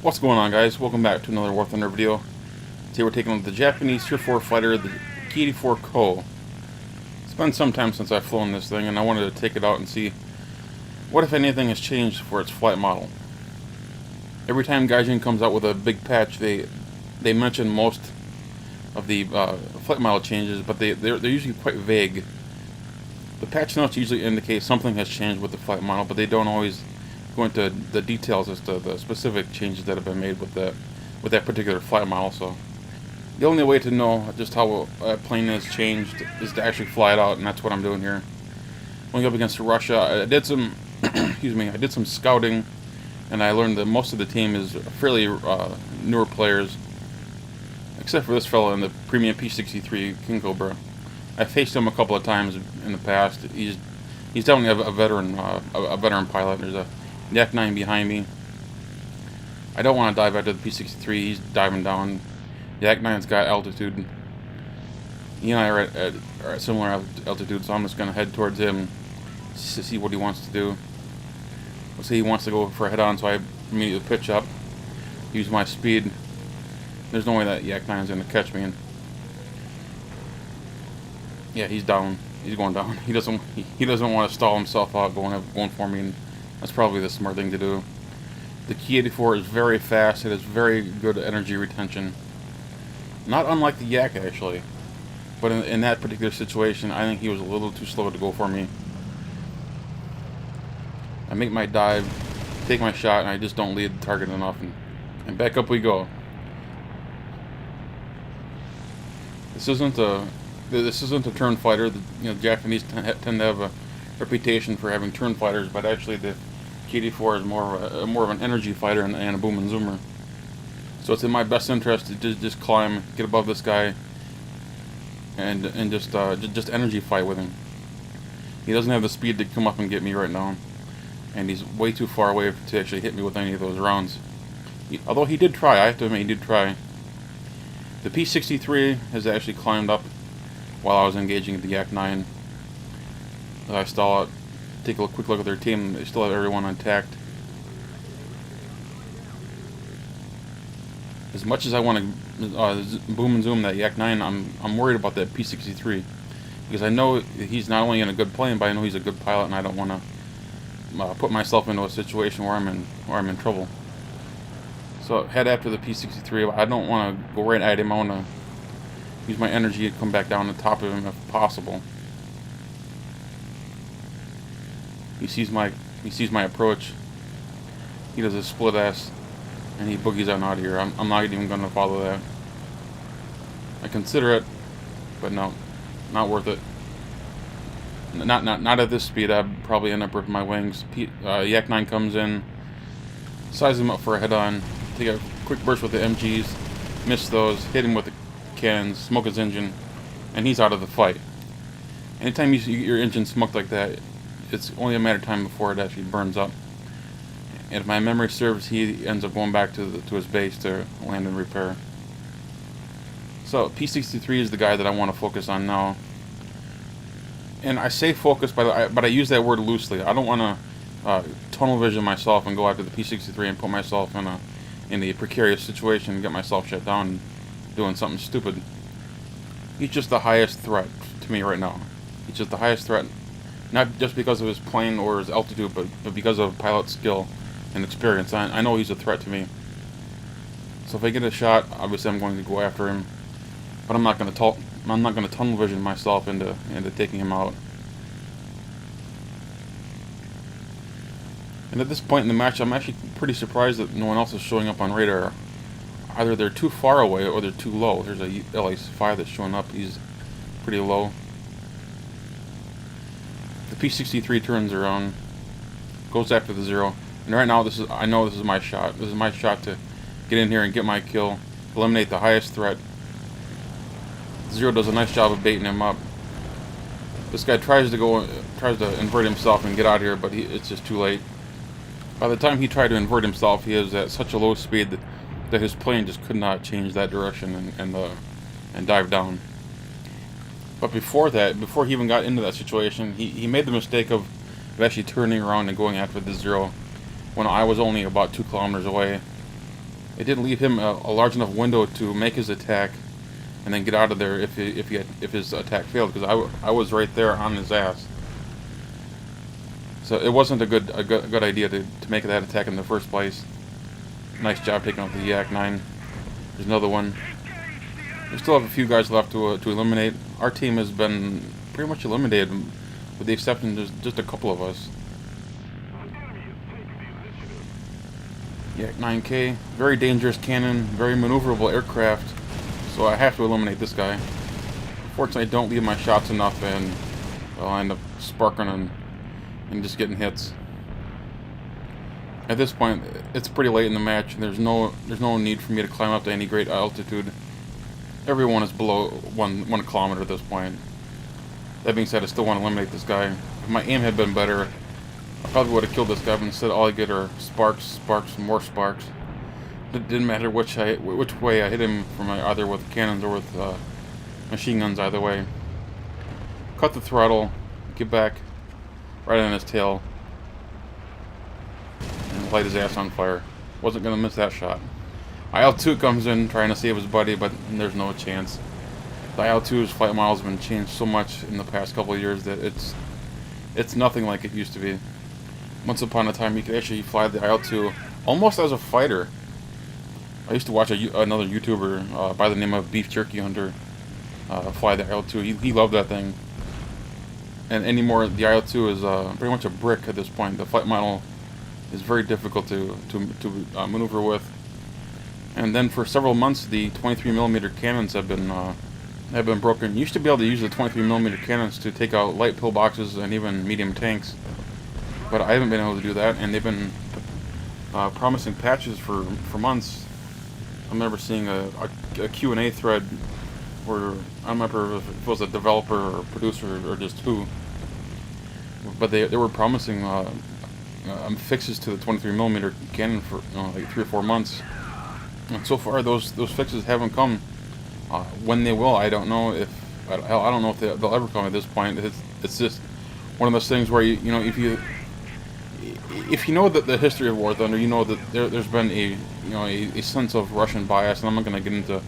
What's going on, guys? Welcome back to another War Thunder video. Today we're taking on the Japanese Tier 4 fighter, the Ki-84 Kone. It's been some time since I've flown this thing, and I wanted to take it out and see what, if anything, has changed for its flight model. Every time Gaijin comes out with a big patch, they mention most of the flight model changes, but they're usually quite vague. The patch notes usually indicate something has changed with the flight model, but they don't always go into the details as to the specific changes that have been made with that particular flight model. So the only way to know just how a plane has changed is to actually fly it out, and that's what I'm doing here. Going up against Russia, I did some excuse me, I did some scouting, and I learned that most of the team is fairly newer players, except for this fellow in the premium P63 King Cobra. I faced him a couple of times in the past. He's definitely a veteran pilot. There's a Yak-9 behind me. I don't want to dive after the P63. He's diving down. The Yak-9's got altitude. He and I are at similar altitude, so I'm just going to head towards him to see what he wants to do. Let's say he wants to go for a head-on, so I immediately pitch up, use my speed. There's no way that Yak-9 is going to catch me. And yeah, he's down. He's going down. He doesn't want to stall himself out going for me. And that's probably the smart thing to do. The Ki-84 is very fast. It has very good energy retention. Not unlike the Yak, actually. But in that particular situation, I think he was a little too slow to go for me. I make my dive, take my shot, and I just don't lead the target enough. And back up we go. This isn't a turn fighter. The Japanese tend to have a reputation for having turn fighters, but actually the Ki-84 is more of an energy fighter and a boom and zoomer. So it's in my best interest to just climb, get above this guy, and just energy fight with him. He doesn't have the speed to come up and get me right now, and he's way too far away to actually hit me with any of those rounds. Although he did try, I have to admit, he did try. The P63 has actually climbed up while I was engaging the Yak-9. I stall out, take a quick look at their team. They still have everyone intact. As much as I want to boom and zoom that Yak-9, I'm worried about that P63 because I know he's not only in a good plane, but I know he's a good pilot, and I don't want to put myself into a situation where I'm in trouble. So head after the P63. I don't want to go right at him. I want to use my energy to come back down the top of him if possible. He sees my approach. He does a split ass, and he boogies on out of here. I'm not even going to follow that. I consider it, but no, not worth it. Not at this speed. I'd probably end up ripping my wings. Yak-9 comes in, size him up for a head-on, take a quick burst with the MGs, miss those, hit him with the cannons, smoke his engine, and he's out of the fight. Anytime you see your engine smoked like that, it's only a matter of time before it actually burns up. And if my memory serves, he ends up going back to his base to land and repair. So P63 is the guy that I want to focus on now. And I say focus, but I use that word loosely. I don't want to tunnel vision myself and go after the P63 and put myself in a precarious situation and get myself shut down doing something stupid. He's just the highest threat to me right now. He's just the highest threat, not just because of his plane or his altitude, but because of pilot skill and experience. I know he's a threat to me. So if I get a shot, obviously I'm going to go after him, but I'm not going to tunnel vision myself into taking him out. And at this point in the match, I'm actually pretty surprised that no one else is showing up on radar. Either they're too far away or they're too low. There's a LA5 that's showing up. He's pretty low. The P63 turns around, goes after the Zero, and right now I know this is my shot. This is my shot to get in here and get my kill, eliminate the highest threat. Zero does a nice job of baiting him up. This guy tries to invert himself and get out of here, but it's just too late. By the time he tried to invert himself, he is at such a low speed that his plane just could not change that direction and dive down. But before he even got into that situation, he made the mistake of actually turning around and going after the Zero when I was only about 2 kilometers away. it didn't leave him a large enough window to make his attack and then get out of there if his attack failed, because I was right there on his ass. So it wasn't a good idea to make that attack in the first place. Nice job taking out the Yak-9. There's another one. We still have a few guys left to eliminate. Our team has been pretty much eliminated, with the exception there's just a couple of us. Yak-9K, very dangerous cannon, very maneuverable aircraft, so I have to eliminate this guy. Unfortunately, I don't leave my shots enough, and well, I end up sparking and just getting hits. At this point, it's pretty late in the match, and there's no need for me to climb up to any great altitude. Everyone is below 1 kilometer at this point. That being said, I still want to eliminate this guy. If my aim had been better, I probably would have killed this guy, but instead all I get are sparks, sparks, more sparks. It didn't matter which way I hit him, from either with cannons or with machine guns, either way. Cut the throttle, get back, right on his tail, and light his ass on fire. Wasn't going to miss that shot. IL-2 comes in trying to save his buddy, but there's no chance. The IL-2's flight models have been changed so much in the past couple of years that it's nothing like it used to be. Once upon a time, you could actually fly the IL-2 almost as a fighter. I used to watch another YouTuber by the name of Beef Jerky Hunter fly the IL-2. He loved that thing. And anymore, the IL-2 is pretty much a brick at this point. The flight model is very difficult to maneuver with. And then for several months, the 23mm cannons have been broken. You used to be able to use the 23mm cannons to take out light pillboxes and even medium tanks, but I haven't been able to do that. And they've been promising patches for months. I remember seeing a Q&A thread where I don't remember if it was a developer or producer or just who, but they were promising fixes to the 23mm cannon for like 3 or 4 months. And so far, those fixes haven't come. When they will, I don't know if I don't know if they'll ever come at this point. It's just one of those things where you know if you know that the history of War Thunder, you know that there's been a sense of Russian bias, and I'm not going to get into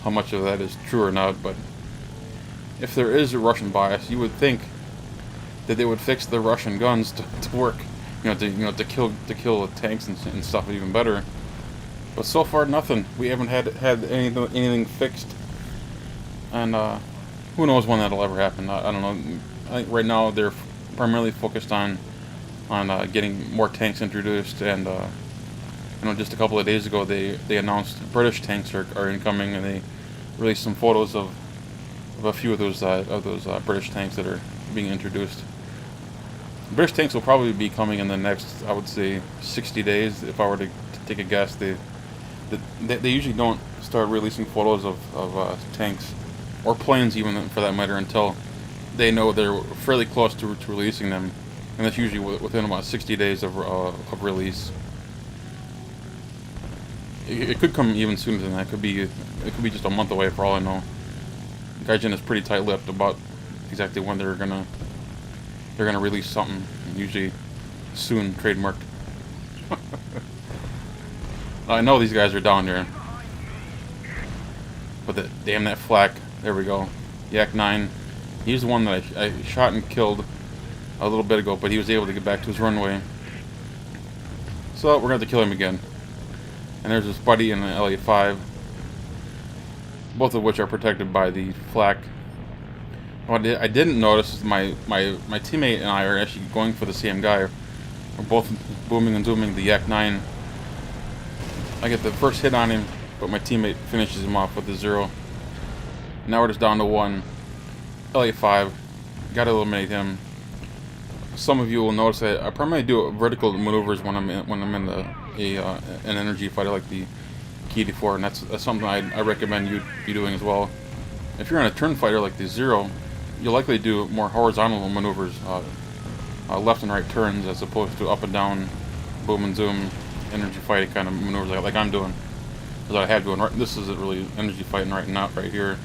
how much of that is true or not. But if there is a Russian bias, you would think that they would fix the Russian guns to work, to kill the tanks and stuff even better. But so far, nothing. We haven't had anything fixed, and who knows when that'll ever happen. I don't know. I think right now they're primarily focused on getting more tanks introduced, and just a couple of days ago they announced British tanks are incoming, and they released some photos of a few of those British tanks that are being introduced. British tanks will probably be coming in the next, I would say, 60 days, if I were to take a guess. They usually don't start releasing photos of tanks, or planes even for that matter, until they know they're fairly close to releasing them, and that's usually within about 60 days of release. It could come even sooner than that. It could be just a month away for all I know. Gaijin is pretty tight-lipped about exactly when they're gonna release something. Usually soon, trademarked. I know these guys are down here. But damn that flak. There we go. Yak-9. He's the one that I shot and killed a little bit ago, but he was able to get back to his runway. So we're going to have to kill him again. And there's his buddy in the LA-5. Both of which are protected by the flak. What I didn't notice is my teammate and I are actually going for the same guy. We're both booming and zooming the Yak-9. I get the first hit on him, but my teammate finishes him off with a 0. Now we're just down to 1. LA-5. Gotta eliminate him. Some of you will notice that I primarily do vertical maneuvers when I'm in an energy fighter like the Ki-84, and that's something I recommend you be doing as well. If you're in a turn fighter like the Zero, you'll likely do more horizontal maneuvers, left and right turns, as opposed to up and down, boom and zoom, energy fighting kind of maneuvers like I'm doing. As I have doing right. This isn't really energy fighting right now, right here,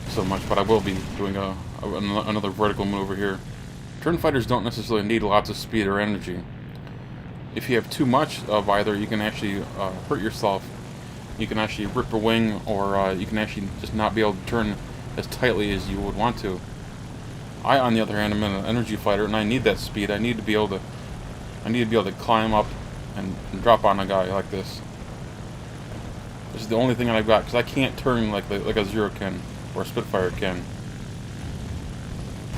so much, but I will be doing another vertical maneuver here. Turn fighters don't necessarily need lots of speed or energy. If you have too much of either, you can actually hurt yourself you can actually rip a wing, or you can actually just not be able to turn as tightly as you would want to. I, on the other hand, am in an energy fighter, and I need that speed. I need to be able to climb up and drop on a guy like this. This is the only thing that I've got, because I can't turn like a Zero can or a Spitfire can.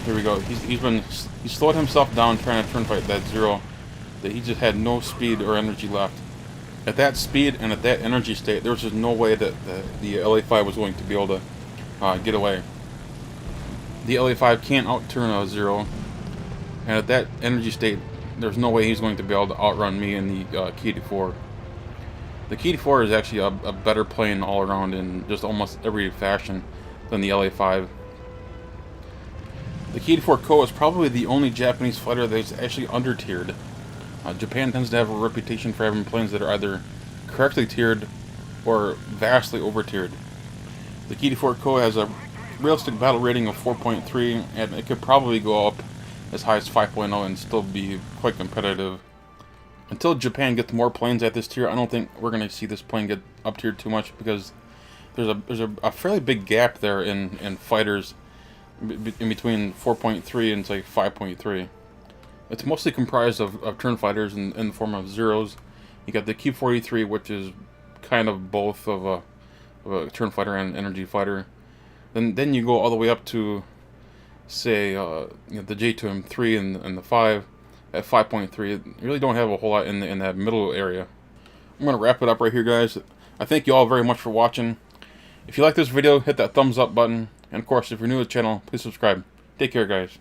Here we go. He's slowed himself down trying to turn fight that Zero. That he just had no speed or energy left. At that speed and at that energy state, there was just no way that the LA-5 was going to be able to get away. The LA-5 can't out-turn a Zero, and at that energy state, there's no way he's going to be able to outrun me in the Ki-84. The Ki-84 is actually a better plane all around in just almost every fashion than the LA-5. The Ki-84 Ko is probably the only Japanese fighter that's actually undertiered. Japan tends to have a reputation for having planes that are either correctly tiered or vastly over-tiered. The Ki-84 Ko has a realistic battle rating of 4.3, and it could probably go up as high as 5.0 and still be quite competitive. Until Japan gets more planes at this tier, I don't think we're going to see this plane get up-tiered too much, because there's a fairly big gap there in fighters in between 4.3 and say 5.3. It's mostly comprised of turn fighters in the form of Zeros. You got the Ki-43, which is kind of both of a turn fighter and energy fighter. Then you go all the way up to, say, the J2M3 and the 5 at 5.3. You really don't have a whole lot in that middle area. I'm going to wrap it up right here, guys. I thank you all very much for watching. If you like this video, hit that thumbs up button. And of course, if you're new to the channel, please subscribe. Take care, guys.